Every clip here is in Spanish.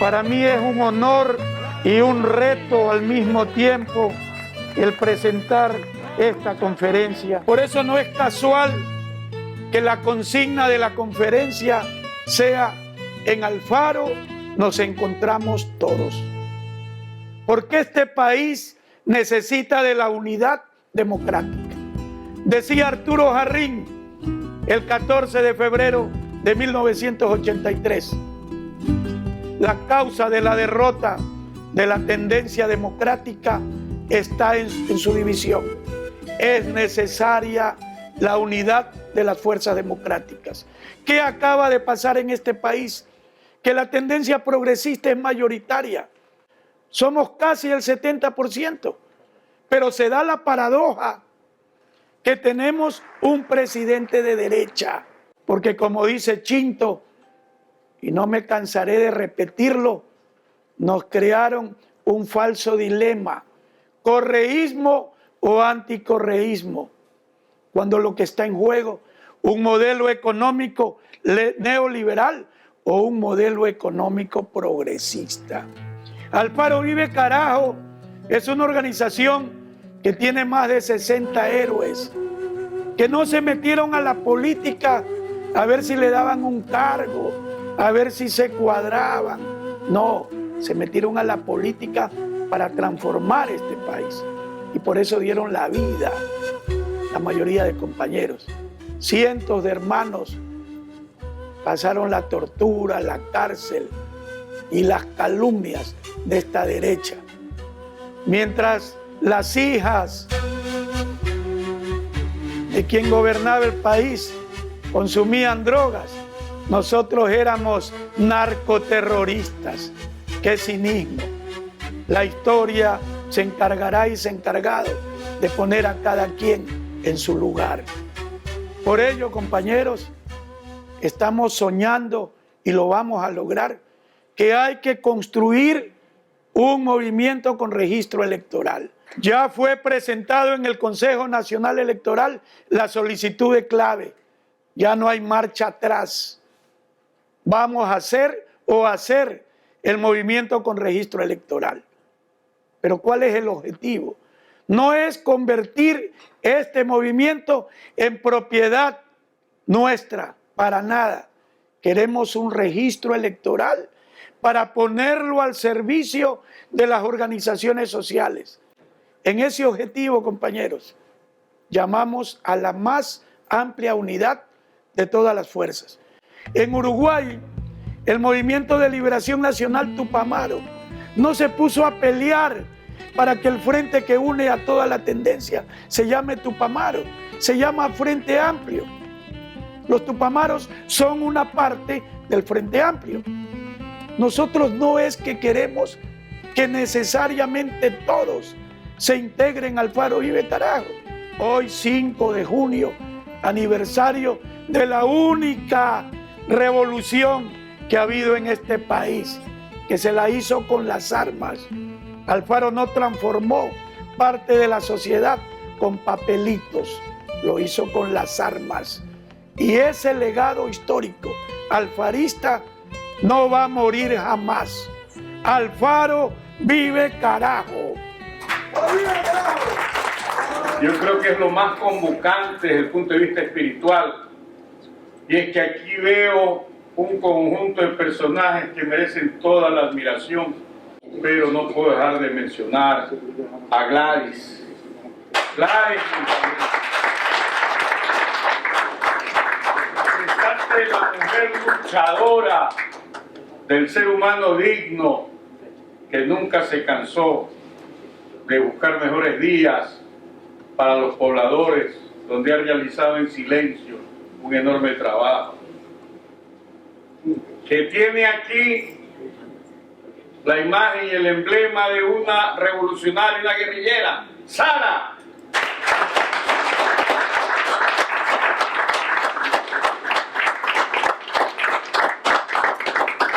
Para mí es un honor y un reto al mismo tiempo el presentar esta conferencia. Por eso no es casual que la consigna de la conferencia sea: en Alfaro nos encontramos todos. Porque este país necesita de la unidad democrática. Decía Arturo Jarrín el 14 de febrero de 1983, la causa de la derrota de la tendencia democrática está en su división. Es necesaria la unidad de las fuerzas democráticas. ¿Qué acaba de pasar en este país? Que la tendencia progresista es mayoritaria. Somos casi el 70%, pero se da la paradoja que tenemos un presidente de derecha, porque como dice Chinto, y no me cansaré de repetirlo, nos crearon un falso dilema: correísmo o anticorreísmo, cuando lo que está en juego, un modelo económico neoliberal o un modelo económico progresista. Alfaro Vive Carajo es una organización que tiene más de 60 héroes que no se metieron a la política a ver si le daban un cargo, a ver si se cuadraban. No, se metieron a la política para transformar este país. Y por eso dieron la vida, la mayoría de compañeros. Cientos de hermanos pasaron la tortura, la cárcel y las calumnias de esta derecha. Mientras las hijas de quien gobernaba el país consumían drogas, nosotros éramos narcoterroristas. ¡Qué cinismo! La historia se encargará y se ha encargado de poner a cada quien en su lugar. Por ello, compañeros, estamos soñando, y lo vamos a lograr, que hay que construir un movimiento con registro electoral. Ya fue presentado en el Consejo Nacional Electoral la solicitud de clave. Ya no hay marcha atrás. Vamos a hacer el movimiento con registro electoral. Pero ¿cuál es el objetivo? No es convertir este movimiento en propiedad nuestra, para nada. Queremos un registro electoral para ponerlo al servicio de las organizaciones sociales. En ese objetivo, compañeros, llamamos a la más amplia unidad de todas las fuerzas. En Uruguay, el Movimiento de Liberación Nacional Tupamaro no se puso a pelear para que el frente que une a toda la tendencia se llame Tupamaro, se llama Frente Amplio. Los Tupamaros son una parte del Frente Amplio. Nosotros no es que queremos que necesariamente todos se integren al Alfaro Vive Carajo. Hoy, 5 de junio, aniversario de la única revolución que ha habido en este país, que se la hizo con las armas. Alfaro no transformó parte de la sociedad con papelitos, lo hizo con las armas. Y ese legado histórico alfarista no va a morir jamás. Alfaro Vive Carajo. Yo creo que es lo más convocante desde el punto de vista espiritual, y es que aquí veo un conjunto de personajes que merecen toda la admiración, pero no puedo dejar de mencionar a Gladys. Gladys, representante de la mujer luchadora, del ser humano digno, que nunca se cansó de buscar mejores días para los pobladores, donde ha realizado en silencio un enorme trabajo. Que tiene aquí la imagen y el emblema de una revolucionaria, una guerrillera, Sara.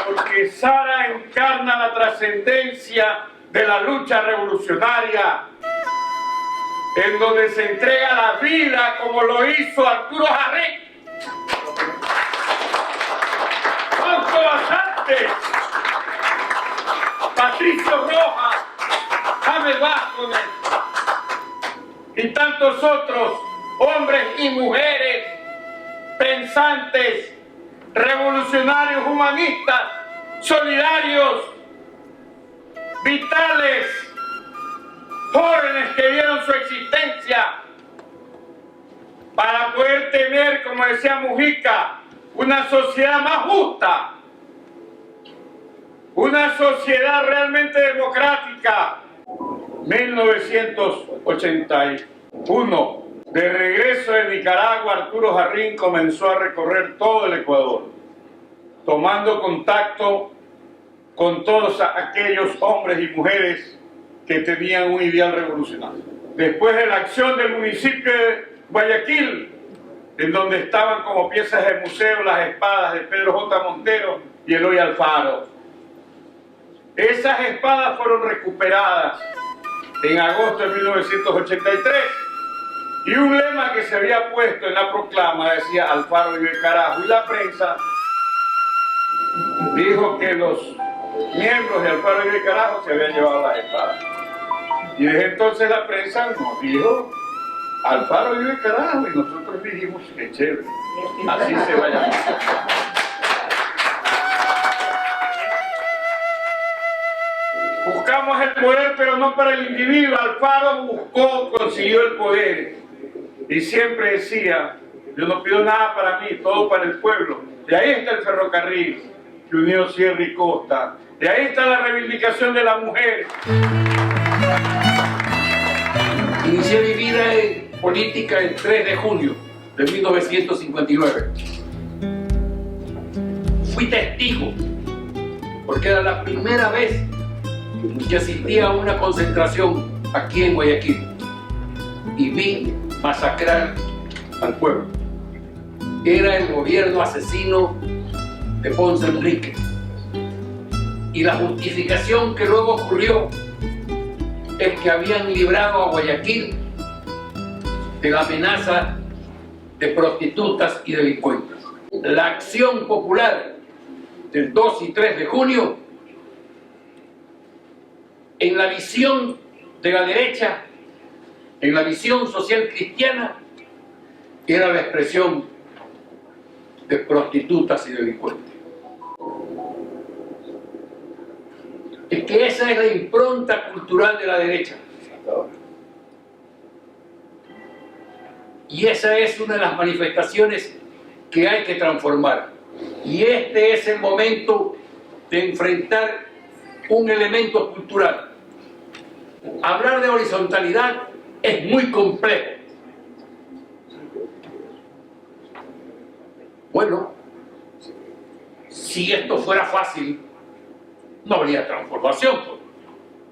Porque Sara encarna la trascendencia de la lucha revolucionaria, en donde se entrega la vida como lo hizo Arturo Jarrín. Bastante. Patricio Rojas, James Vázquez y tantos otros hombres y mujeres pensantes, revolucionarios, humanistas, solidarios, vitales, jóvenes que dieron su existencia para poder tener, como decía Mujica, una sociedad más justa, una sociedad realmente democrática. 1981, de regreso de Nicaragua, Arturo Jarrín comenzó a recorrer todo el Ecuador, tomando contacto con todos aquellos hombres y mujeres que tenían un ideal revolucionario. Después de la acción del municipio de Guayaquil, en donde estaban como piezas de museo las espadas de Pedro J. Montero y Eloy Alfaro. Esas espadas fueron recuperadas en agosto de 1983 y un lema que se había puesto en la proclama decía Alfaro vive carajo, y la prensa dijo que los miembros de Alfaro vive carajo se habían llevado las espadas. Y desde entonces la prensa nos dijo Alfaro vive carajo, y nosotros dijimos que chévere, así se va a llamar. Buscamos el poder, pero no para el individuo. Alfaro consiguió el poder y siempre decía, yo no pido nada para mí, todo para el pueblo. De ahí está el ferrocarril que unió Sierra y Costa. De ahí está la reivindicación de la mujer. Inicié mi vida en política el 3 de junio de 1959. Fui testigo, porque era la primera vez que asistí a una concentración aquí en Guayaquil y vi masacrar al pueblo. Era el gobierno asesino de Ponce Enrique, y la justificación que luego ocurrió es que habían librado a Guayaquil de la amenaza de prostitutas y delincuentes. La acción popular del 2 y 3 de junio, en la visión de la derecha, en la visión social cristiana, era la expresión de prostitutas y delincuentes. Es que esa es la impronta cultural de la derecha. Y esa es una de las manifestaciones que hay que transformar. Y este es el momento de enfrentar un elemento cultural. Hablar de horizontalidad es muy complejo. Bueno, si esto fuera fácil, no habría transformación.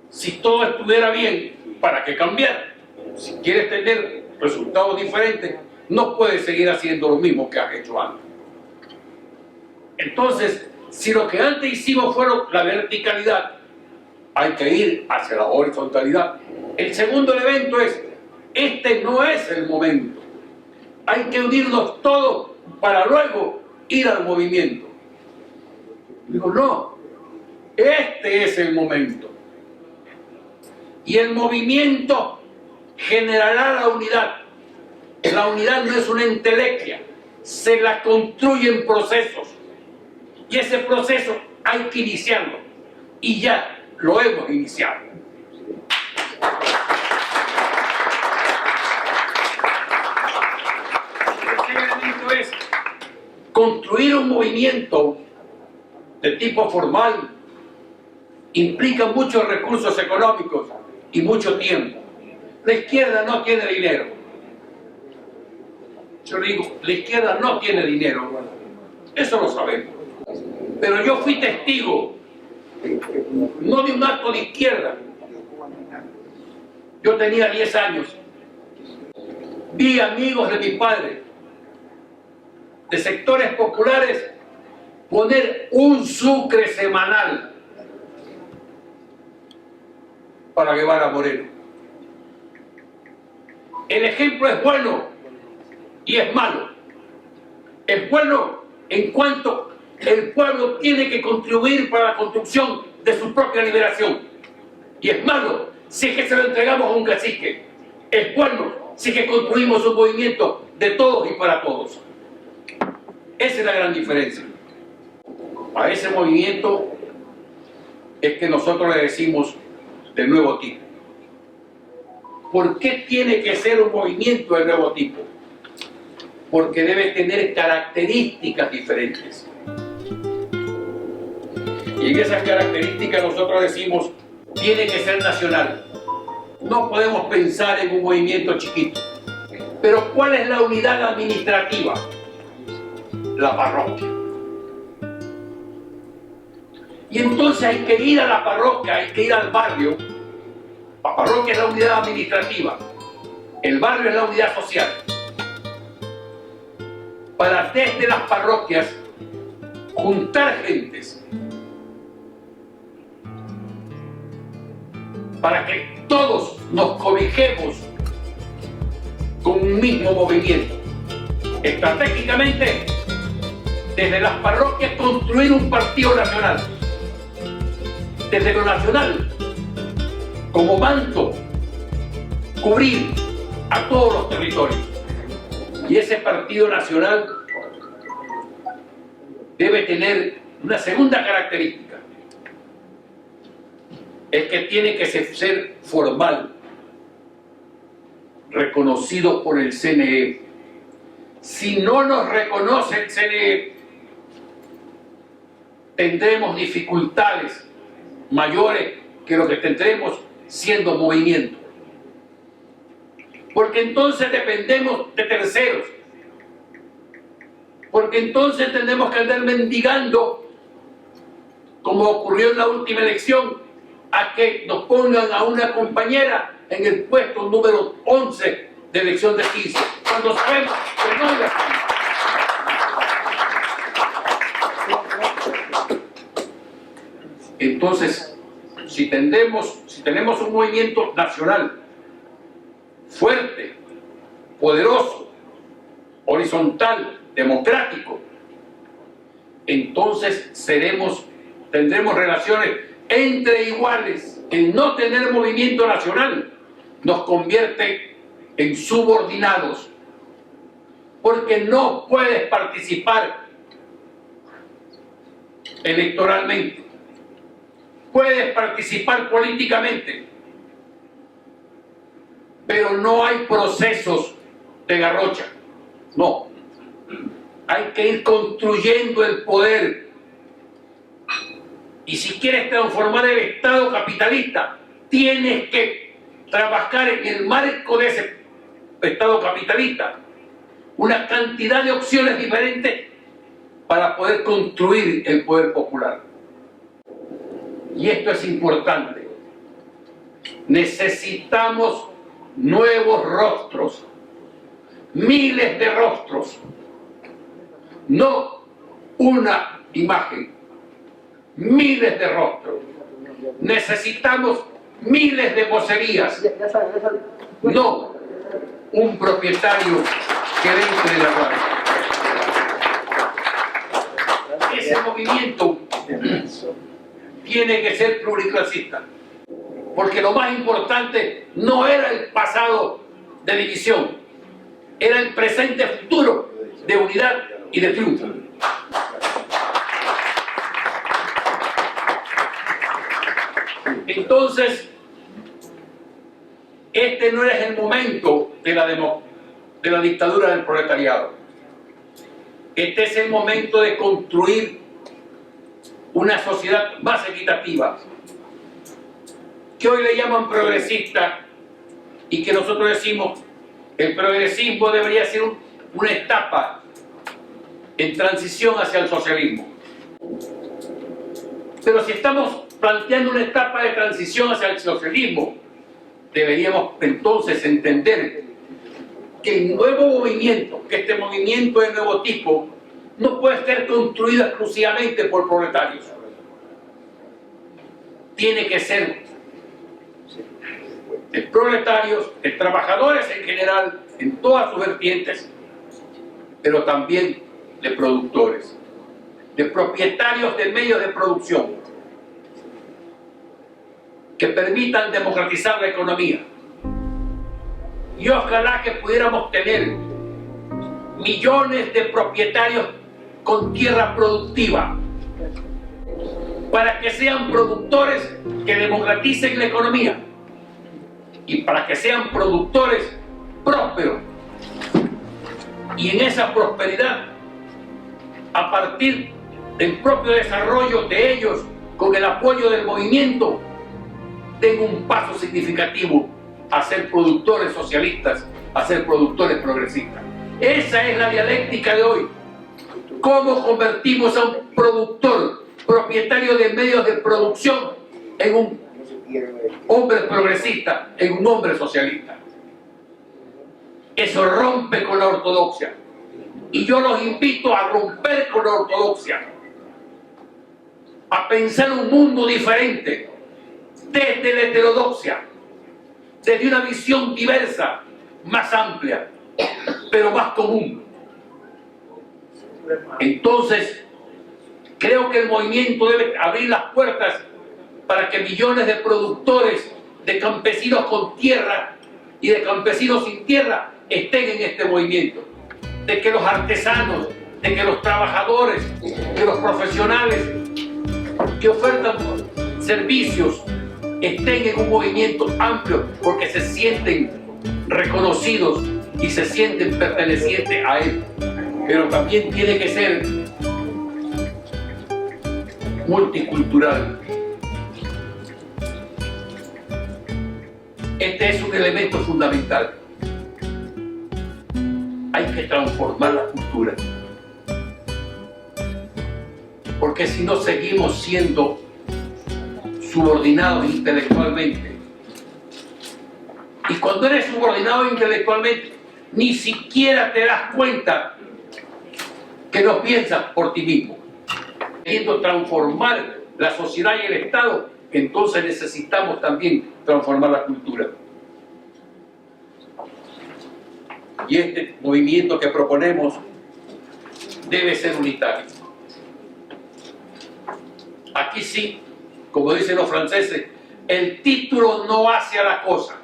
Si todo estuviera bien, ¿para qué cambiar? Si quieres tener resultados diferentes, no puedes seguir haciendo lo mismo que has hecho antes. Entonces, si lo que antes hicimos fueron la verticalidad, hay que ir hacia la horizontalidad. El segundo elemento es, este no es el momento. Hay que unirnos todos para luego ir al movimiento. Digo, no, este es el momento. Y el movimiento generará la unidad. La unidad no es una entelequia, se la construyen procesos. Y ese proceso hay que iniciarlo. Y ya lo hemos iniciado. El elemento es construir un movimiento de tipo formal. Implica muchos recursos económicos y mucho tiempo. La izquierda no tiene dinero. Yo digo, la izquierda no tiene dinero. Eso lo sabemos. Pero yo fui testigo, no de un acto de izquierda. Yo tenía 10 años. Vi amigos de mi padre, de sectores populares, poner un sucre semanal para Guevara Moreno. El ejemplo es bueno y es malo. Es bueno en cuanto el pueblo tiene que contribuir para la construcción de su propia liberación. Y es malo si es que se lo entregamos a un cacique. Es bueno si es que construimos un movimiento de todos y para todos. Esa es la gran diferencia. A ese movimiento es que nosotros le decimos de nuevo tipo. ¿Por qué tiene que ser un movimiento de nuevo tipo? Porque debe tener características diferentes. Y en esas características nosotros decimos, tiene que ser nacional. No podemos pensar en un movimiento chiquito. Pero ¿cuál es la unidad administrativa? La parroquia. Y entonces hay que ir a la parroquia, hay que ir al barrio. La parroquia es la unidad administrativa, el barrio es la unidad social. Para desde las parroquias juntar gentes, para que todos nos cobijemos con un mismo movimiento. Estratégicamente, desde las parroquias construir un partido nacional. Desde lo nacional, como manto, cubrir a todos los territorios. Y ese partido nacional debe tener una segunda característica. Es que tiene que ser formal, reconocido por el CNE. Si no nos reconoce el CNE, tendremos dificultades mayores que lo que tendremos siendo movimiento. Porque entonces dependemos de terceros. Porque entonces tenemos que andar mendigando, como ocurrió en la última elección, a que nos pongan a una compañera en el puesto número 11 de elección de 15, cuando sabemos que no es la forma. Entonces, si tenemos un movimiento nacional fuerte, poderoso, horizontal, democrático, entonces tendremos relaciones entre iguales. El no tener movimiento nacional nos convierte en subordinados, porque no puedes participar electoralmente. Puedes participar políticamente, pero no hay procesos de garrocha. No. Hay que ir construyendo el poder. Y si quieres transformar el Estado capitalista, tienes que trabajar en el marco de ese Estado capitalista una cantidad de opciones diferentes para poder construir el poder popular. Y esto es importante. Necesitamos nuevos rostros, miles de rostros, no una imagen, miles de rostros. Necesitamos miles de vocerías, no un propietario que entre de la guardia. Ese movimiento tiene que ser pluriclasista, porque lo más importante no era el pasado de división, era el presente futuro de unidad y de triunfo. Entonces, este no es el momento de la dictadura del proletariado. Este es el momento de construir una sociedad más equitativa, que hoy le llaman progresista, y que nosotros decimos el progresismo debería ser una etapa en transición hacia el socialismo. Pero si estamos planteando una etapa de transición hacia el socialismo, deberíamos entonces entender que el nuevo movimiento, que este movimiento de nuevo tipo, no puede ser construido exclusivamente por proletarios. Tiene que ser de proletarios, de trabajadores en general, en todas sus vertientes, pero también de productores, de propietarios de medios de producción. que permitan democratizar la economía. Y ojalá que pudiéramos tener millones de propietarios con tierra productiva, para que sean productores que democraticen la economía y para que sean productores prósperos. Y en esa prosperidad, a partir del propio desarrollo de ellos, con el apoyo del movimiento, den un paso significativo a ser productores socialistas, a ser productores progresistas. Esa es la dialéctica de hoy. ¿Cómo convertimos a un productor, propietario de medios de producción, en un hombre progresista, en un hombre socialista? Eso rompe con la ortodoxia. Y yo los invito a romper con la ortodoxia, a pensar un mundo diferente, desde la heterodoxia, desde una visión diversa, más amplia, pero más común. Entonces, creo que el movimiento debe abrir las puertas para que millones de productores, de campesinos con tierra y de campesinos sin tierra estén en este movimiento. De que los artesanos, de que los trabajadores, que los profesionales que ofertan servicios estén en un movimiento amplio, porque se sienten reconocidos y se sienten pertenecientes a él. Pero también tiene que ser multicultural. Este es un elemento fundamental. Hay que transformar la cultura, porque si no seguimos siendo subordinados intelectualmente. Y cuando eres subordinado intelectualmente, ni siquiera te das cuenta que no piensas por ti mismo. Queriendo transformar la sociedad y el Estado, entonces necesitamos también transformar la cultura. Y este movimiento que proponemos debe ser unitario. Aquí sí, como dicen los franceses, el título no hace a la cosa.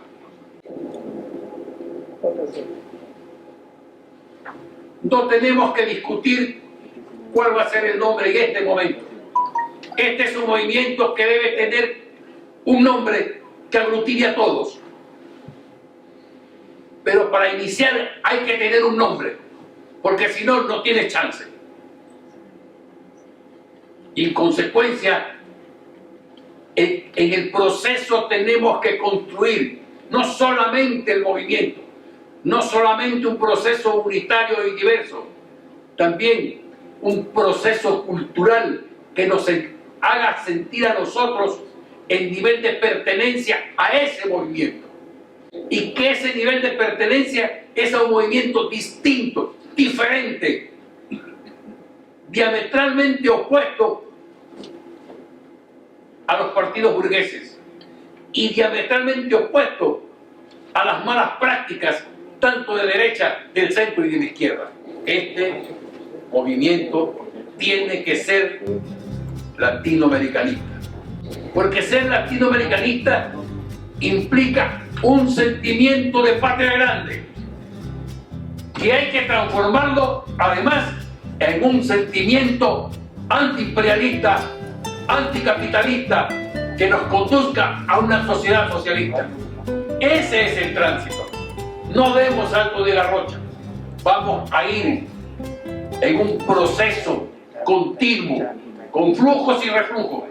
No tenemos que discutir cuál va a ser el nombre en este momento. Este es un movimiento que debe tener un nombre que aglutine a todos. Pero para iniciar hay que tener un nombre, porque si no, no tiene chance. Y en consecuencia, en el proceso tenemos que construir no solamente el movimiento, no solamente un proceso unitario y diverso, también un proceso cultural que nos haga sentir a nosotros el nivel de pertenencia a ese movimiento. Y que ese nivel de pertenencia es a un movimiento distinto, diferente, diametralmente opuesto a los partidos burgueses y diametralmente opuesto a las malas prácticas tanto de derecha, del centro y de la izquierda. Este movimiento tiene que ser latinoamericanista, porque ser latinoamericanista implica un sentimiento de patria grande, que hay que transformarlo además en un sentimiento antiimperialista, anticapitalista, que nos conduzca a una sociedad socialista. Ese es el tránsito. No demos salto de garrocha. Vamos a ir en un proceso continuo, con flujos y reflujos,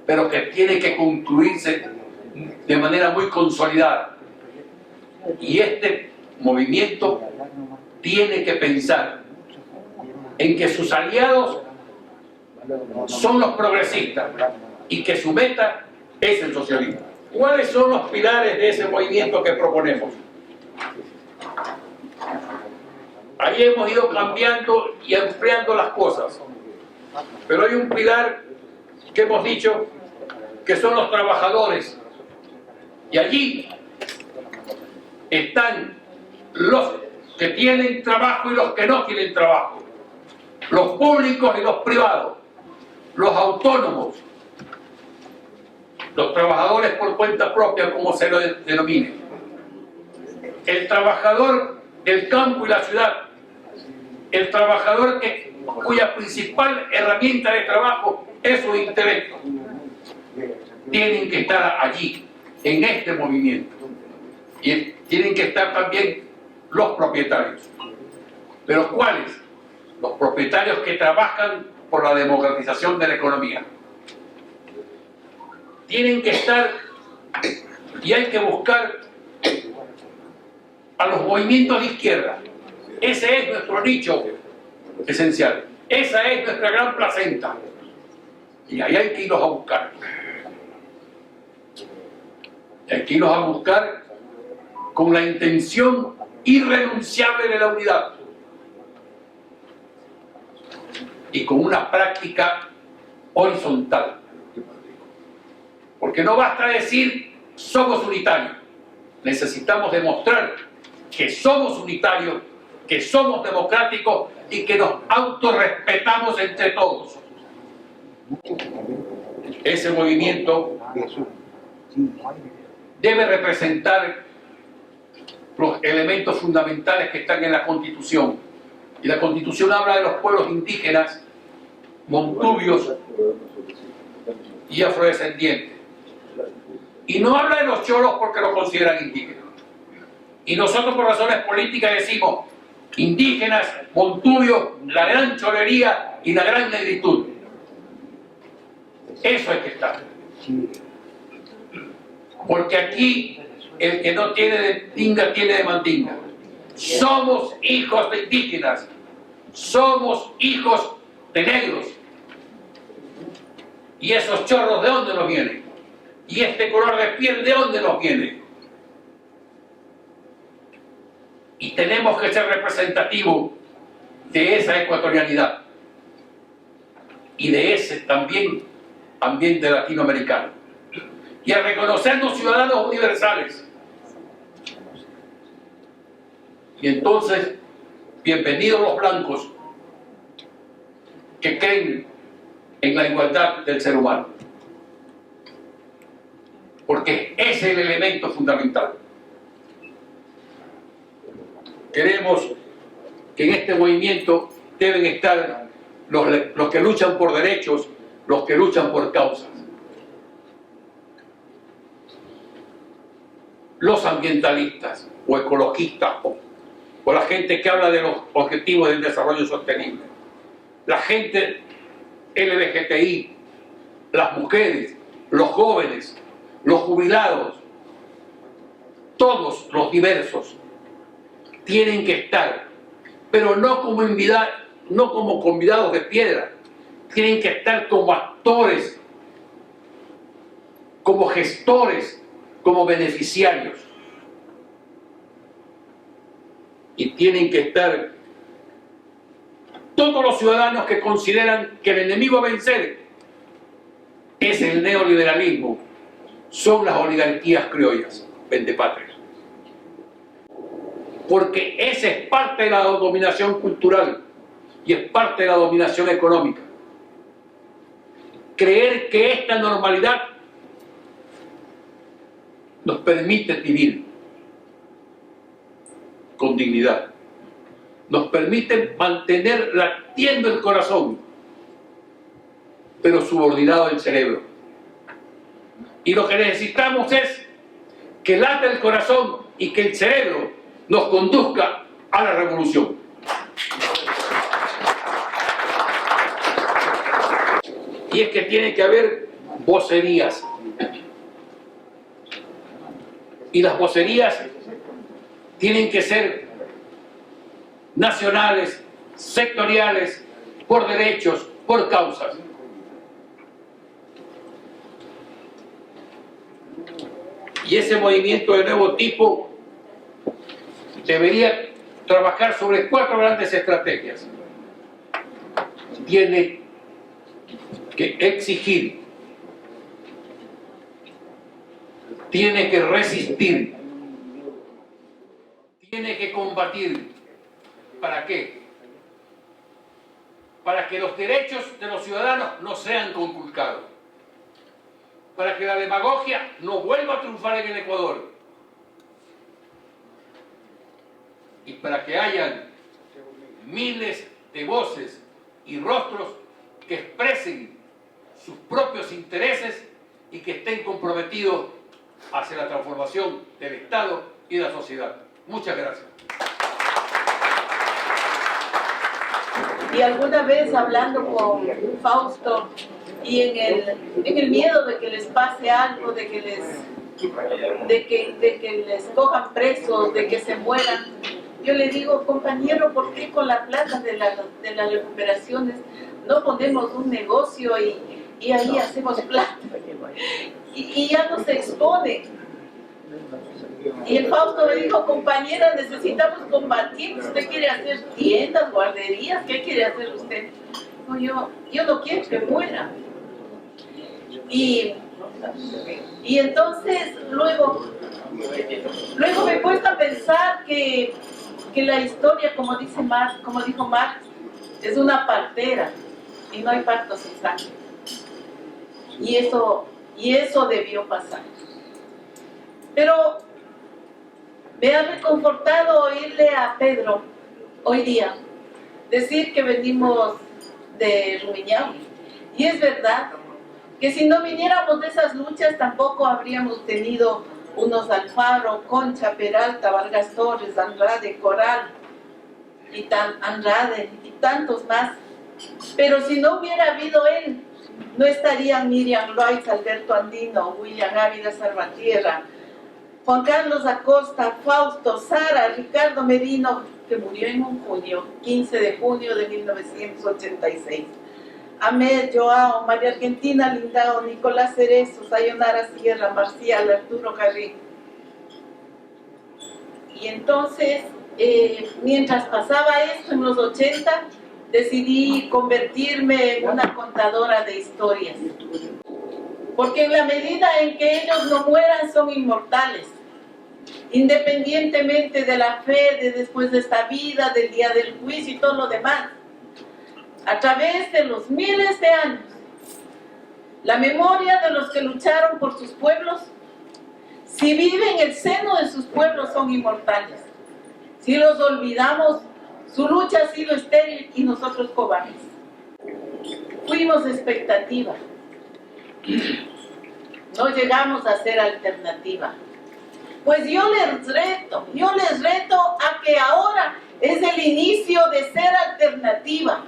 pero que tiene que concluirse de manera muy consolidada. Y este movimiento tiene que pensar en que sus aliados son los progresistas y que su meta es el socialismo. ¿Cuáles son los pilares de ese movimiento que proponemos? Ahí hemos ido cambiando y ampliando las cosas, pero hay un pilar que hemos dicho que son los trabajadores, y allí están los que tienen trabajo y los que no tienen trabajo, los públicos y los privados, los autónomos, los trabajadores por cuenta propia, como se lo denomine, el trabajador del campo y la ciudad, el trabajador cuya principal herramienta de trabajo es su intelecto, tienen que estar allí, en este movimiento. Y tienen que estar también los propietarios. ¿Pero cuáles? Los propietarios que trabajan por la democratización de la economía. Tienen que estar, y hay que buscar a los movimientos de izquierda. Ese es nuestro nicho esencial. Esa es nuestra gran placenta. Y ahí hay que irlos a buscar. Y hay que irlos a buscar con la intención irrenunciable de la unidad y con una práctica horizontal. Porque no basta decir somos unitarios. Necesitamos demostrar que somos unitarios, que somos democráticos y que nos autorrespetamos entre todos. Ese movimiento debe representar los elementos fundamentales que están en la Constitución. Y la Constitución habla de los pueblos indígenas, montubios y afrodescendientes. Y no habla de los cholos porque los consideran indígenas. Y nosotros por razones políticas decimos indígenas, montubios, la gran cholería y la gran negritud. Eso hay que estar. Porque aquí el que no tiene de tinga tiene de mandinga. Somos hijos de indígenas, somos hijos de negros. ¿Y esos chorros de dónde nos vienen? ¿Y este color de piel de dónde nos viene? Y tenemos que ser representativos de esa ecuatorianidad y de ese también ambiente latinoamericano. Y a reconocernos ciudadanos universales. Y entonces, bienvenidos los blancos que creen en la igualdad del ser humano. Porque ese es el elemento fundamental. Queremos que en este movimiento deben estar los que luchan por derechos, los que luchan por causas. Los ambientalistas o ecologistas o la gente que habla de los objetivos del desarrollo sostenible, la gente LGBTI, las mujeres, los jóvenes, los jubilados, todos los diversos tienen que estar, pero no como convidados de piedra, tienen que estar como actores, como gestores, como beneficiarios. Y tienen que estar todos los ciudadanos que consideran que el enemigo a vencer es el neoliberalismo, son las oligarquías criollas, vendepatrias. Porque esa es parte de la dominación cultural y es parte de la dominación económica. Creer que esta normalidad nos permite vivir con dignidad, nos permite mantener latiendo el corazón, pero subordinado el cerebro. Y lo que necesitamos es que late el corazón y que el cerebro nos conduzca a la revolución. Y es que tiene que haber vocerías. Y las vocerías tienen que ser nacionales, sectoriales, por derechos, por causas. Y ese movimiento de nuevo tipo debería trabajar sobre 4 grandes estrategias. Tiene que exigir, tiene que resistir, tiene que combatir. ¿Para qué? Para que los derechos de los ciudadanos no sean conculcados. para que la demagogia no vuelva a triunfar en el Ecuador. Y para que hayan miles de voces y rostros que expresen sus propios intereses y que estén comprometidos hacia la transformación del Estado y de la sociedad. Muchas gracias. Y alguna vez hablando con Fausto y en el miedo de que les pase algo, de que les cojan presos, de que se mueran, yo le digo, compañero, ¿por qué con la plata de las recuperaciones no ponemos un negocio y ahí hacemos plata? Y ya no se expone. Y el Fausto me dijo, compañera, necesitamos combatir. ¿Usted quiere hacer tiendas, guarderías? ¿Qué quiere hacer usted? No, yo no quiero que muera. Y entonces luego me he puesto a pensar que la historia, como dijo Marx, es una partera y no hay parto sin sangre. Y eso debió pasar. Pero me ha reconfortado oírle a Pedro hoy día decir que venimos de Rumiñahui. Y es verdad que si no viniéramos de esas luchas tampoco habríamos tenido unos Alfaro, Concha, Peralta, Vargas Torres, Andrade, Coral Andrade y tantos más. Pero si no hubiera habido él, no estarían Miriam Loaiza, Alberto Andino, William Ávila Salvatierra, Juan Carlos Acosta, Fausto, Sara, Ricardo Merino, que murió en un junio, 15 de junio de 1986. Ahmed, Joao, María Argentina Lindao, Nicolás Cerezo, Sayonara Sierra, Marcial, Arturo Jarrín. Y entonces, mientras pasaba esto en los 80, decidí convertirme en una contadora de historias. Porque en la medida en que ellos no mueran, son inmortales. Independientemente de la fe, de después de esta vida, del día del juicio y todo lo demás. A través de los miles de años, la memoria de los que lucharon por sus pueblos, si viven en el seno de sus pueblos, son inmortales. Si los olvidamos, su lucha ha sido estéril y nosotros cobardes. Fuimos expectativa. No llegamos a ser alternativa. Pues yo les reto a que ahora es el inicio de ser alternativa.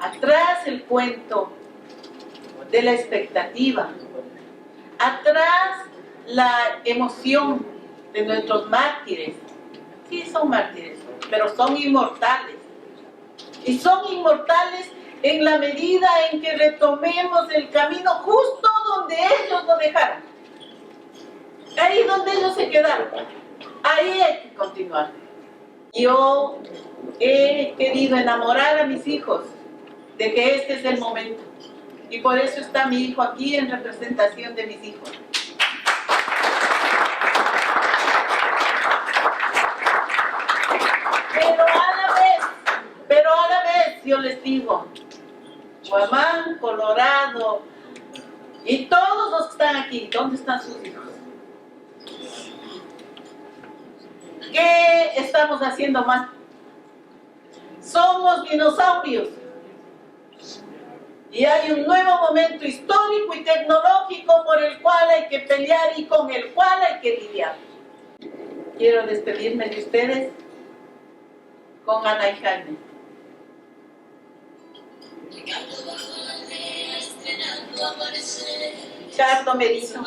Atrás el cuento de la expectativa. Atrás la emoción de nuestros mártires. Sí, son mártires, pero son inmortales. Y son inmortales en la medida en que retomemos el camino justo donde ellos nos dejaron. Ahí donde ellos se quedaron. Ahí hay que continuar. Yo he querido enamorar a mis hijos de que este es el momento. Y por eso está mi hijo aquí en representación de mis hijos. Pero a la vez yo les digo, Guamán, Colorado y todos los que están aquí, ¿dónde están sus hijos? ¿Qué estamos haciendo mal? Somos dinosaurios. Y hay un nuevo momento histórico y tecnológico por el cual hay que pelear y con el cual hay que lidiar. Quiero despedirme de ustedes con Ana y Jaime. Ricardo Merino,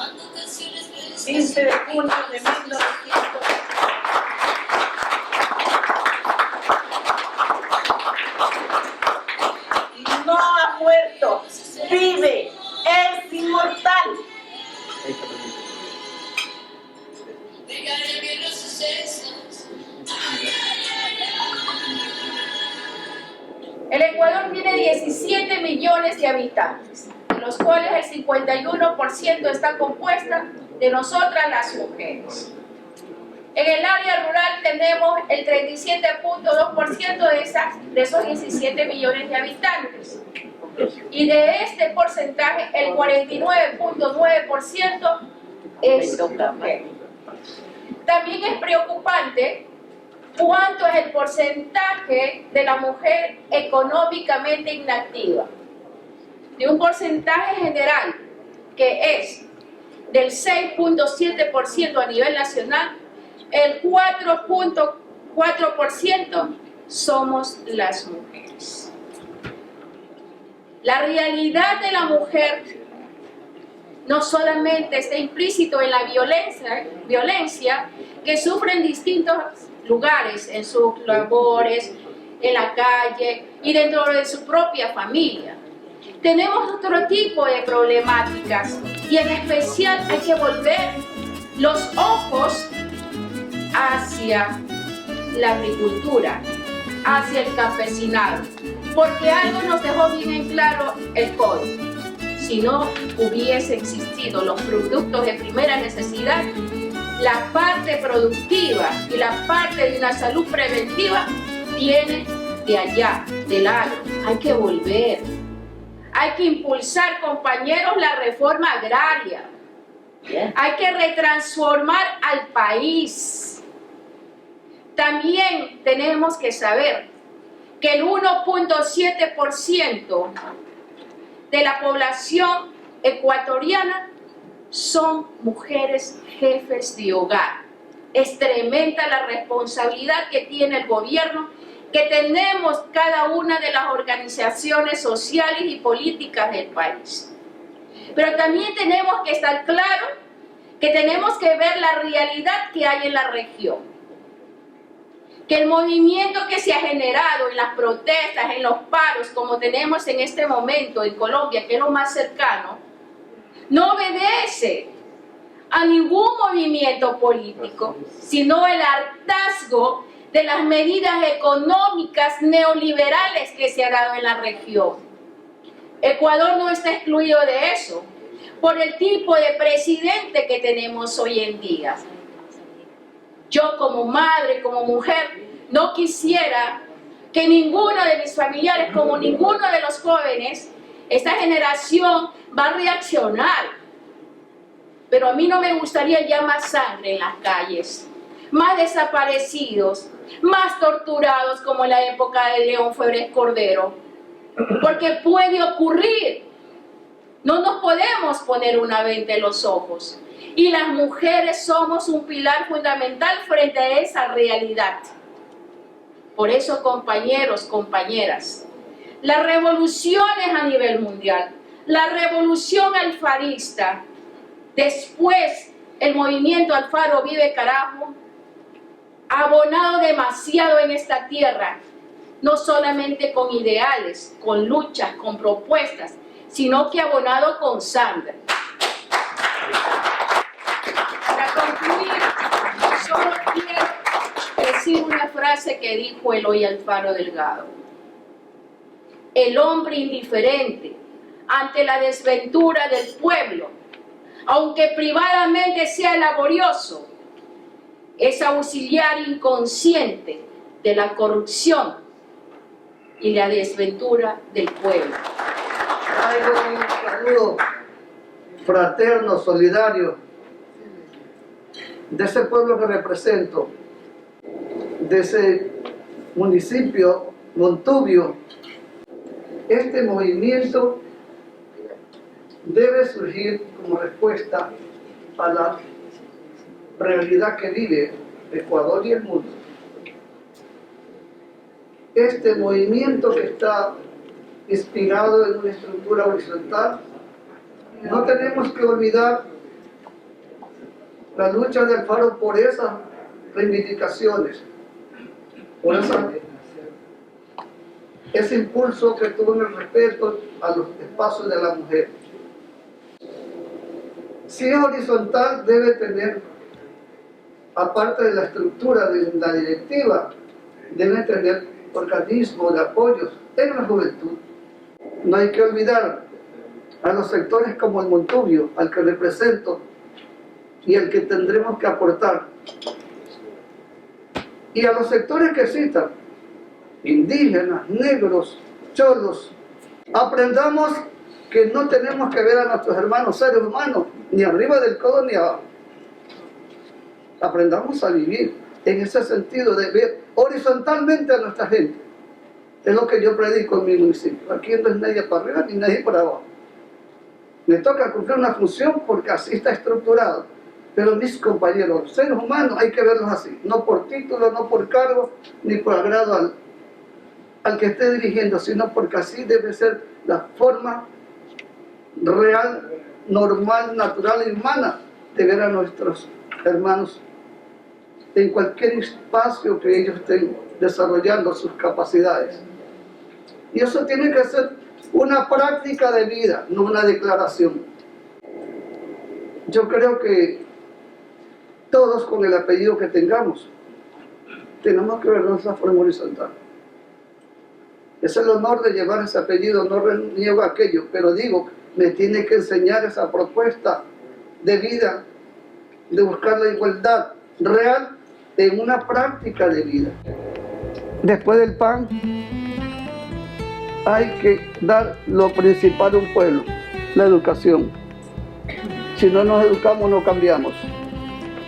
15 de junio de 1900. No ha muerto, vive, es inmortal. El Ecuador tiene 17 millones de habitantes, de los cuales el 51% está compuesta de nosotras las mujeres. En el área rural tenemos el 37.2% de esos 17 millones de habitantes. Y de este porcentaje, el 49.9% es mujer. También es preocupante cuánto es el porcentaje de la mujer económicamente inactiva. De un porcentaje general que es del 6.7% a nivel nacional, el 4.4% somos las mujeres. La realidad de la mujer no solamente está implícito en la violencia que sufre en distintos lugares, en sus labores, en la calle y dentro de su propia familia. Tenemos otro tipo de problemáticas y en especial hay que volver los ojos hacia la agricultura, hacia el campesinado, porque algo nos dejó bien en claro el código. Si no hubiese existido los productos de primera necesidad, la parte productiva y la parte de una salud preventiva viene de allá, del agro. Hay que volver. Hay que impulsar, compañeros, la reforma agraria. Hay que retransformar al país. También tenemos que saber que el 1.7% de la población ecuatoriana son mujeres jefes de hogar. Es tremenda la responsabilidad que tiene el gobierno, que tenemos cada una de las organizaciones sociales y políticas del país. Pero también tenemos que estar claros que tenemos que ver la realidad que hay en la región. Que el movimiento que se ha generado en las protestas, en los paros, como tenemos en este momento en Colombia, que es lo más cercano, no obedece a ningún movimiento político, sino el hartazgo de las medidas económicas neoliberales que se ha dado en la región. Ecuador no está excluido de eso, por el tipo de presidente que tenemos hoy en día. Yo como madre, como mujer, no quisiera que ninguno de mis familiares, como ninguno de los jóvenes, esta generación va a reaccionar. Pero a mí no me gustaría ya más sangre en las calles, más desaparecidos, más torturados como en la época de León Febres Cordero. Porque puede ocurrir. No nos podemos poner una venda en los ojos. Y las mujeres somos un pilar fundamental frente a esa realidad. Por eso, compañeros, compañeras, las revoluciones a nivel mundial, la revolución alfarista, después el movimiento Alfaro Vive Carajo, ha abonado demasiado en esta tierra, no solamente con ideales, con luchas, con propuestas, sino que ha abonado con sangre. Para concluir, solo quiero decir una frase que dijo Eloy Alfaro Delgado. El hombre indiferente ante la desventura del pueblo, aunque privadamente sea laborioso, es auxiliar inconsciente de la corrupción y la desventura del pueblo. Traigo un saludo fraterno, solidario, de ese pueblo que represento, de ese municipio, Montubio. Este movimiento debe surgir como respuesta a la realidad que vive Ecuador y el mundo. Este movimiento que está inspirado en una estructura horizontal, no tenemos que olvidar la lucha de Alfaro por esas reivindicaciones, por ese impulso que tuvo en el respeto a los espacios de la mujer. Si es horizontal, debe tener, aparte de la estructura de la directiva, debe tener organismos de apoyos en la juventud. No hay que olvidar a los sectores como el Montubio, al que represento y al que tendremos que aportar. Y a los sectores que citan, indígenas, negros, cholos, Aprendamos que no tenemos que ver a nuestros hermanos seres humanos ni arriba del codo ni abajo. Aprendamos a vivir en ese sentido de ver horizontalmente a nuestra gente. Es lo que yo predico en mi municipio. Aquí no es nadie para arriba ni nadie para abajo. Me toca cumplir una función porque así está estructurado. Pero mis compañeros, los seres humanos, hay que verlos así. No por título, no por cargo, ni por agrado al que esté dirigiendo, sino porque así debe ser la forma real, normal, natural y humana de ver a nuestros hermanos en cualquier espacio que ellos estén desarrollando sus capacidades. Y eso tiene que ser una práctica de vida, no una declaración. Yo creo que todos, con el apellido que tengamos, tenemos que vernos de esa forma horizontal. Es el honor de llevar ese apellido, no reniego aquello, pero digo, me tiene que enseñar esa propuesta de vida, de buscar la igualdad real en una práctica de vida. Después del pan, hay que dar lo principal a un pueblo, la educación. Si no nos educamos, no cambiamos.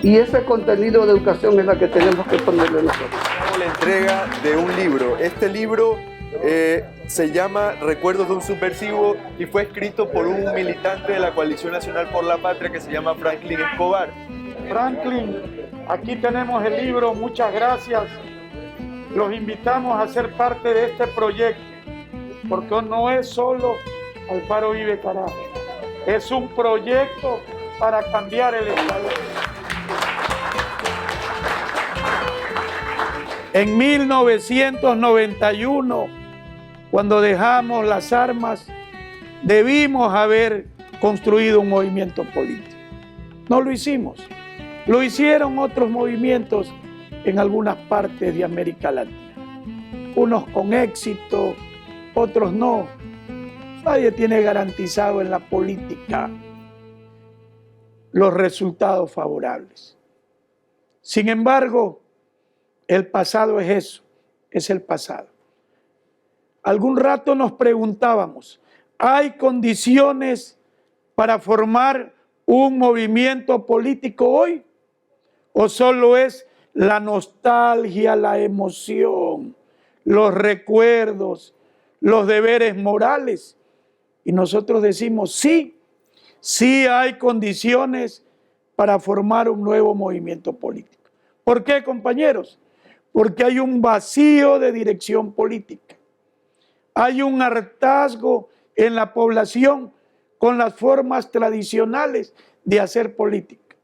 Y ese contenido de educación es la que tenemos que ponerle nosotros. La entrega de un libro. Este libro se llama Recuerdos de un subversivo y fue escrito por un militante de la Coalición Nacional por la Patria que se llama Franklin Escobar. Franklin, aquí tenemos el libro, muchas gracias. Los invitamos a ser parte de este proyecto, porque no es solo Alfaro Vive Carajo, es un proyecto para cambiar el Ecuador. En 1991, cuando dejamos las armas, debimos haber construido un movimiento político. No lo hicimos. Lo hicieron otros movimientos en algunas partes de América Latina. Unos con éxito, otros no. Nadie tiene garantizado en la política los resultados favorables. Sin embargo, el pasado es eso, es el pasado. Algún rato nos preguntábamos, ¿hay condiciones para formar un movimiento político hoy? ¿O solo es la nostalgia, la emoción, los recuerdos, los deberes morales? Y nosotros decimos, sí, sí hay condiciones para formar un nuevo movimiento político. ¿Por qué, compañeros? Porque hay un vacío de dirección política. Hay un hartazgo en la población con las formas tradicionales de hacer política.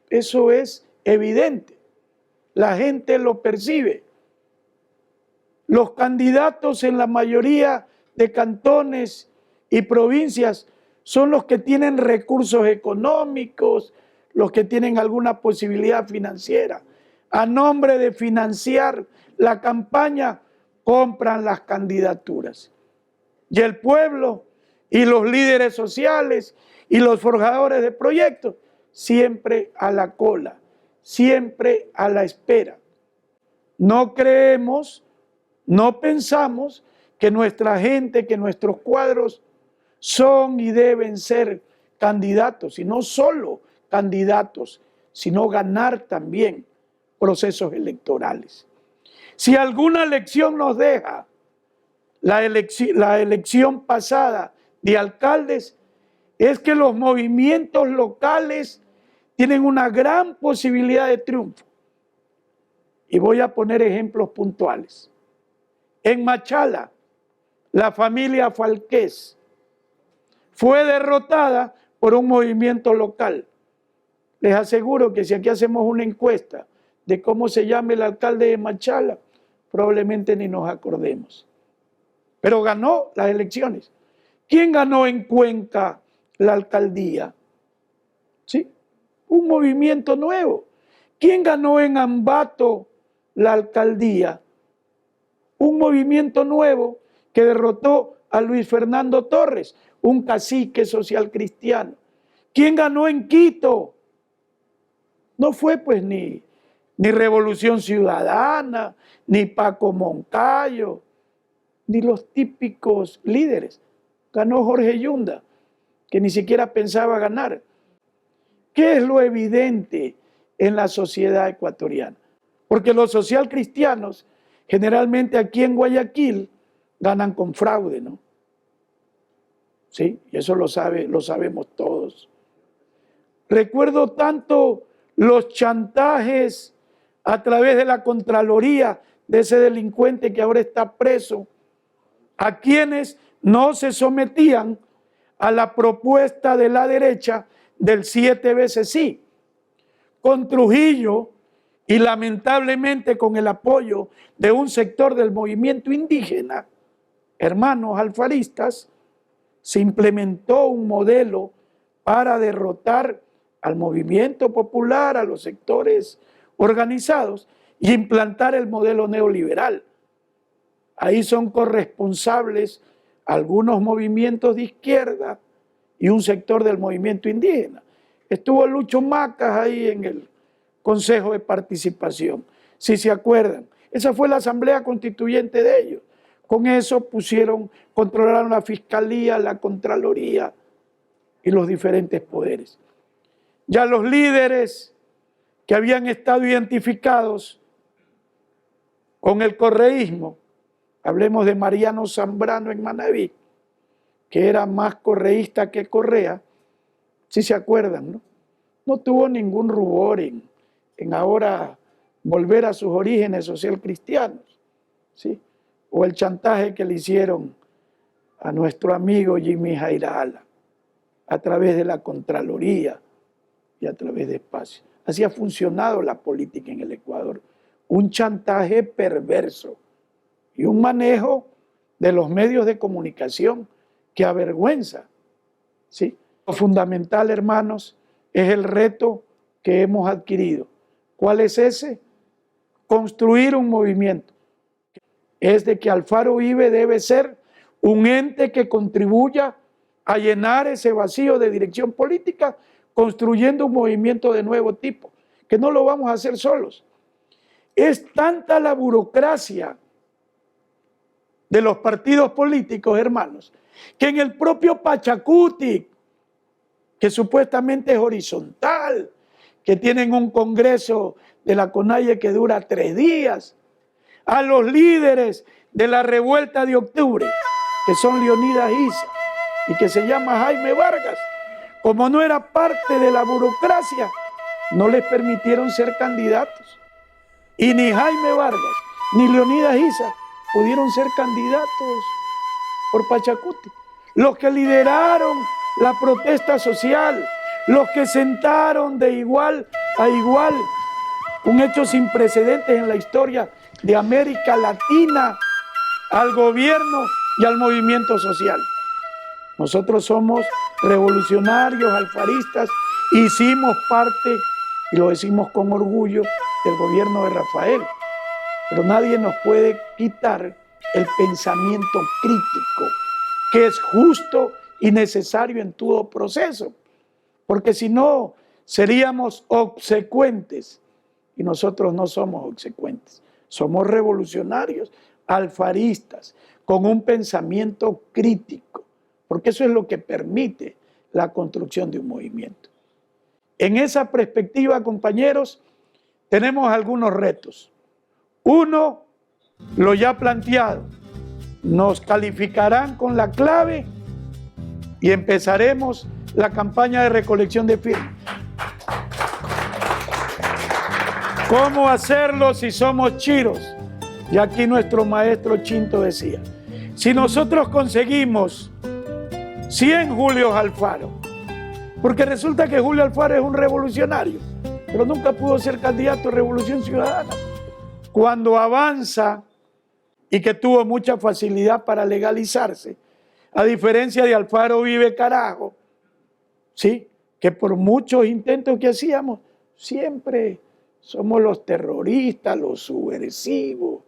Eso es evidente. La gente lo percibe. Los candidatos en la mayoría de cantones y provincias son los que tienen recursos económicos, los que tienen alguna posibilidad financiera. A nombre de financiar la campaña, compran las candidaturas. Y el pueblo y los líderes sociales y los forjadores de proyectos siempre a la cola, siempre a la espera. No creemos, no pensamos que nuestra gente, que nuestros cuadros son y deben ser candidatos, y no solo candidatos, sino ganar también procesos electorales. Si alguna lección nos deja la elección pasada de alcaldes, es que los movimientos locales tienen una gran posibilidad de triunfo. Y voy a poner ejemplos puntuales. En Machala, la familia Falqués fue derrotada por un movimiento local. Les aseguro que si aquí hacemos una encuesta de cómo se llama el alcalde de Machala, probablemente ni nos acordemos. Pero ganó las elecciones. ¿Quién ganó en Cuenca la alcaldía? ¿Sí? Un movimiento nuevo. ¿Quién ganó en Ambato la alcaldía? Un movimiento nuevo que derrotó a Luis Fernando Torres, un cacique social cristiano. ¿Quién ganó en Quito? No fue pues ni Revolución Ciudadana, ni Paco Moncayo, ni los típicos líderes. Ganó Jorge Yunda, que ni siquiera pensaba ganar. ¿Qué es lo evidente en la sociedad ecuatoriana? Porque los social cristianos, generalmente aquí en Guayaquil, ganan con fraude, ¿no? Sí, y eso lo sabemos todos. Recuerdo tanto los chantajes a través de la Contraloría de ese delincuente que ahora está preso, a quienes no se sometían a la propuesta de la derecha del 7 veces sí. Con Trujillo y lamentablemente con el apoyo de un sector del movimiento indígena, hermanos alfaristas, se implementó un modelo para derrotar al movimiento popular, a los sectores organizados y implantar el modelo neoliberal. Ahí son corresponsables algunos movimientos de izquierda y un sector del movimiento indígena. Estuvo Lucho Macas ahí en el Consejo de Participación, si se acuerdan. Esa fue la asamblea constituyente de ellos. Con eso controlaron la Fiscalía, la Contraloría y los diferentes poderes. Ya los líderes que habían estado identificados con el correísmo, hablemos de Mariano Zambrano en Manaví, que era más correísta que Correa, si se acuerdan, ¿no? No tuvo ningún rubor en ahora volver a sus orígenes social cristianos, ¿sí? O el chantaje que le hicieron a nuestro amigo Jimmy Jairala a través de la Contraloría y a través de Espacio. Así ha funcionado la política en el Ecuador. Un chantaje perverso y un manejo de los medios de comunicación que avergüenza, ¿sí? Lo fundamental, hermanos, es el reto que hemos adquirido. ¿Cuál es ese? Construir un movimiento. Es de que Alfaro Uribe debe ser un ente que contribuya a llenar ese vacío de dirección política, construyendo un movimiento de nuevo tipo, que no lo vamos a hacer solos. Es tanta la burocracia de los partidos políticos, hermanos, que en el propio Pachacuti, que supuestamente es horizontal, que tienen un congreso de la CONAIE que dura 3 días, a los líderes de la revuelta de octubre, que son Leonidas Issa y que se llama Jaime Vargas, como no era parte de la burocracia, no les permitieron ser candidatos. Y ni Jaime Vargas ni Leonidas Issa pudieron ser candidatos por Pachacuti. Los que lideraron la protesta social, los que sentaron de igual a igual, un hecho sin precedentes en la historia de América Latina, al gobierno y al movimiento social. Nosotros somos revolucionarios, alfaristas, hicimos parte, y lo decimos con orgullo, del gobierno de Rafael. Pero nadie nos puede quitar el pensamiento crítico, que es justo y necesario en todo proceso. Porque si no, seríamos obsecuentes. Y nosotros no somos obsecuentes. Somos revolucionarios, alfaristas, con un pensamiento crítico. Porque eso es lo que permite la construcción de un movimiento. En esa perspectiva, compañeros, tenemos algunos retos. Uno, lo ya planteado. Nos calificarán con la clave y empezaremos la campaña de recolección de firmas. ¿Cómo hacerlo si somos chiros? Y aquí nuestro maestro Chinto decía, si nosotros conseguimos 100 Julio Alfaro, porque resulta que Julio Alfaro es un revolucionario, pero nunca pudo ser candidato a Revolución Ciudadana. Cuando avanza y que tuvo mucha facilidad para legalizarse, a diferencia de Alfaro Uribe Carajo, ¿sí? Que por muchos intentos que hacíamos, siempre somos los terroristas, los subversivos,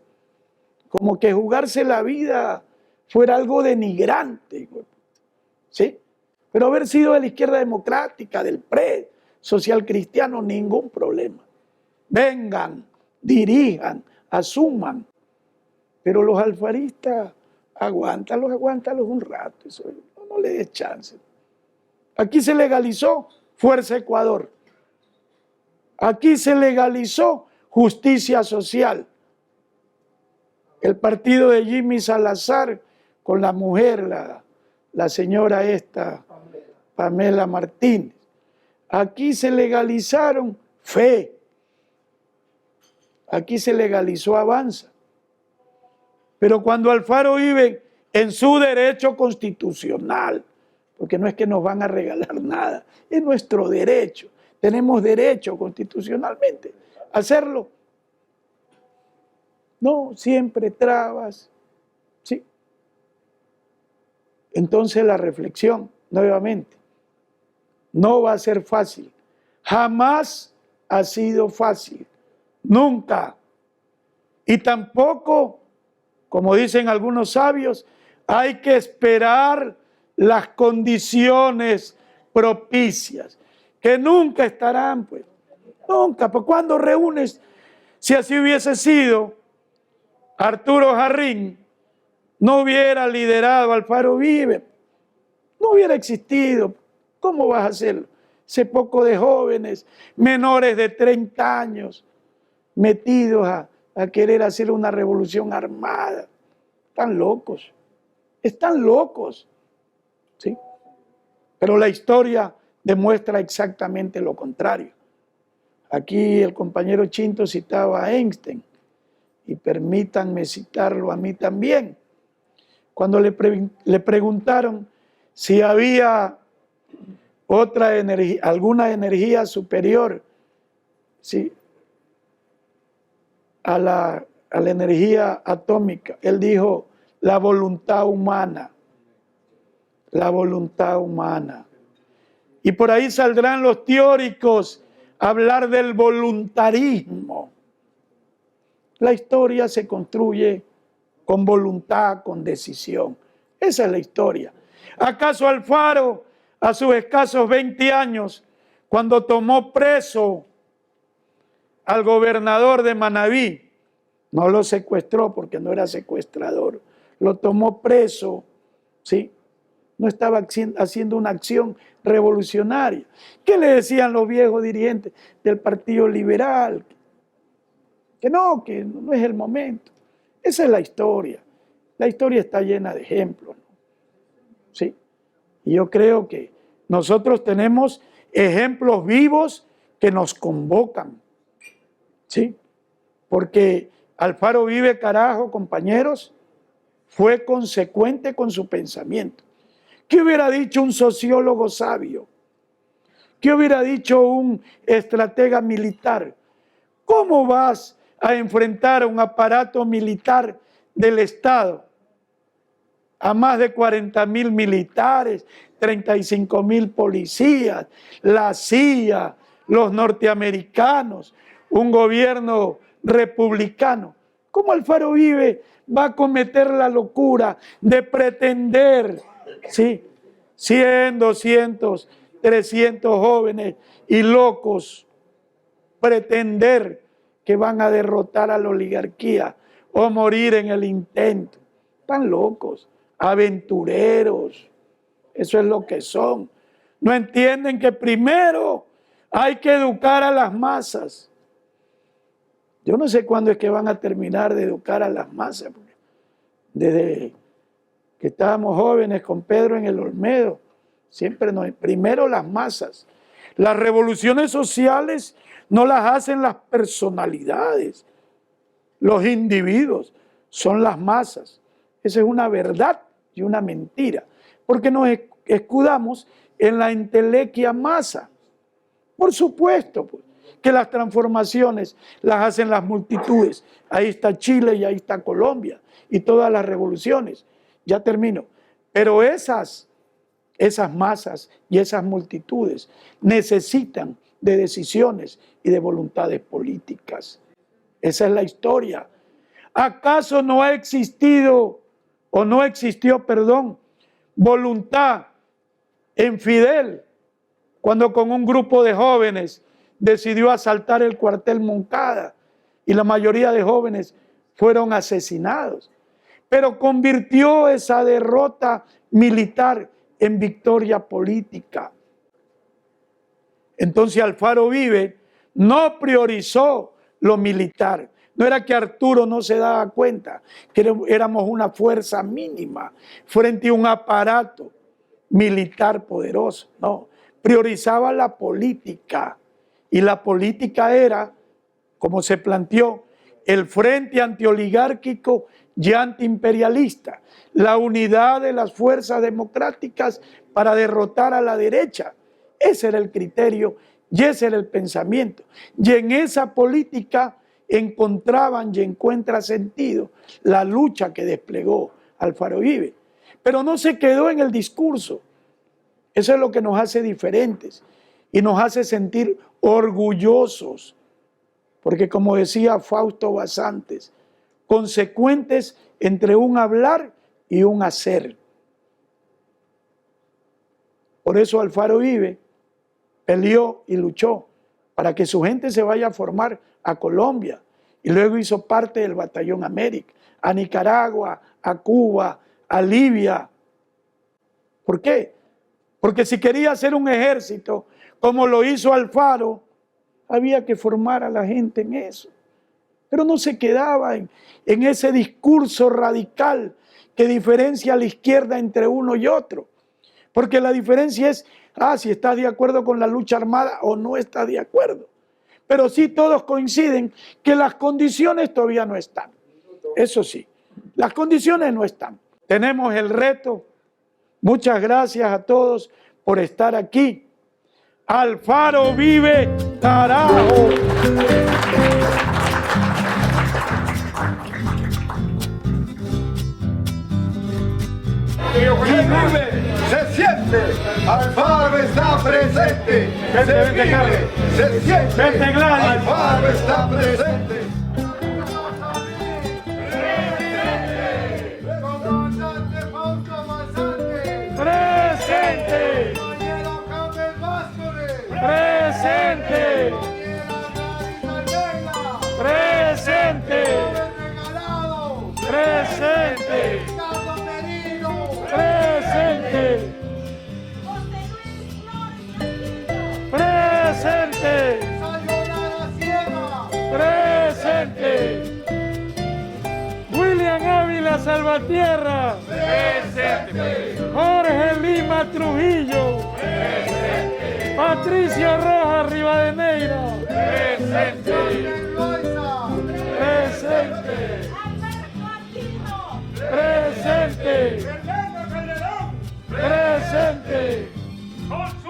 como que jugarse la vida fuera algo denigrante, ¿sí? Pero haber sido de la izquierda democrática, del PRE, social cristiano, ningún problema. Vengan, dirijan, asuman. Pero los alfaristas Aguántalos un rato, eso, no le des chance. Aquí se legalizó Fuerza Ecuador. Aquí se legalizó Justicia Social. El partido de Jimmy Salazar con la mujer, la señora esta, Pamela Martínez. Aquí se legalizaron Fe. Aquí se legalizó Avanza. Pero cuando Alfaro vive en su derecho constitucional, porque no es que nos van a regalar nada, es nuestro derecho. Tenemos derecho constitucionalmente a hacerlo. No, siempre trabas. Sí. Entonces la reflexión, nuevamente, no va a ser fácil. Jamás ha sido fácil. Nunca. Y tampoco, como dicen algunos sabios, hay que esperar las condiciones propicias, que nunca estarán, pues. Nunca. Pues cuando reúnes, si así hubiese sido, Arturo Jarrín no hubiera liderado Alfaro Vive, no hubiera existido. ¿Cómo vas a hacerlo? Ese poco de jóvenes, menores de 30 años, metidos a querer hacer una revolución armada. Están locos. Están locos. ¿Sí? Pero la historia demuestra exactamente lo contrario. Aquí el compañero Chinto citaba a Einstein, y permítanme citarlo a mí también. Cuando le preguntaron si había otra energía, alguna energía superior, ¿sí?, a la energía atómica, él dijo: la voluntad humana. La voluntad humana. Y por ahí saldrán los teóricos a hablar del voluntarismo. La historia se construye con voluntad, con decisión. Esa es la historia. ¿Acaso Alfaro, a sus escasos 20 años, cuando tomó preso al gobernador de Manabí, no lo secuestró porque no era secuestrador, lo tomó preso, ¿sí?, no estaba haciendo una acción revolucionaria? ¿Qué le decían los viejos dirigentes del Partido Liberal? Que no es el momento. Esa es la historia. La historia está llena de ejemplos, ¿no? ¿Sí? Y yo creo que nosotros tenemos ejemplos vivos que nos convocan, ¿sí? Porque Alfaro Vive, carajo, compañeros, fue consecuente con su pensamiento. ¿Qué hubiera dicho un sociólogo sabio? ¿Qué hubiera dicho un estratega militar? ¿Cómo vas a enfrentar a un aparato militar del Estado? A más de 40.000 militares, 35.000 policías, la CIA, los norteamericanos, un gobierno republicano. ¿Cómo Alfaro Vive va a cometer la locura de pretender, sí, 100, 200, 300 jóvenes y locos, pretender que van a derrotar a la oligarquía o morir en el intento? Están locos, aventureros, eso es lo que son. No entienden que primero hay que educar a las masas. Yo no sé cuándo es que van a terminar de educar a las masas, porque desde que estábamos jóvenes con Pedro en el Olmedo, siempre primero las masas. Las revoluciones sociales no las hacen las personalidades, los individuos, son las masas. Esa es una verdad y una mentira, porque nos escudamos en la entelequia masa. Por supuesto, pues, que las transformaciones las hacen las multitudes. Ahí está Chile y ahí está Colombia y todas las revoluciones. Ya termino. Pero esas masas y esas multitudes necesitan de decisiones y de voluntades políticas. Esa es la historia. ¿Acaso no ha existido o no existió, voluntad en Fidel cuando con un grupo de jóvenes decidió asaltar el cuartel Moncada y la mayoría de jóvenes fueron asesinados? pero convirtió esa derrota militar en victoria política. Entonces Alfaro Uribe no priorizó lo militar. No era que Arturo no se daba cuenta que éramos una fuerza mínima frente a un aparato militar poderoso. No, priorizaba la política. Y la política era, como se planteó, el frente antioligárquico y antiimperialista, la unidad de las fuerzas democráticas para derrotar a la derecha. Ese era el criterio y ese era el pensamiento. Y en esa política encontraban y encuentra sentido la lucha que desplegó Alfaro Uribe. Pero no se quedó en el discurso. Eso es lo que nos hace diferentes y nos hace sentir orgullosos. Porque como decía Fausto Basantes, consecuentes entre un hablar y un hacer. Por eso Alfaro Uribe peleó y luchó para que su gente se vaya a formar a Colombia y luego hizo parte del Batallón América, a Nicaragua, a Cuba, a Libia. ¿Por qué? Porque si quería hacer un ejército como lo hizo Alfaro, había que formar a la gente en eso. Pero no se quedaba en ese discurso radical que diferencia a la izquierda entre uno y otro. Porque la diferencia es, si estás de acuerdo con la lucha armada o no estás de acuerdo. Pero sí todos coinciden que las condiciones todavía no están. Eso sí, las condiciones no están. Tenemos el reto. Muchas gracias a todos por estar aquí. Alfaro vive, carajo. Se siente, Alfaro está presente. Se siente, Alfaro está presente. Comandante Fausto Basantes. Presente. Compañero Carmen Vázquez. Presente. Presente. Regalado. Presente. Ricardo Merino. Presente. Presente. Sayonara Sierra. Presente. William Ávila Salvatierra. Presente. Jorge Lima Trujillo. Presente. Patricio Rojas Rivadeneira. Presente. Carmen Loaiza. Presente. Presente. Fernando Calderón. Presente. José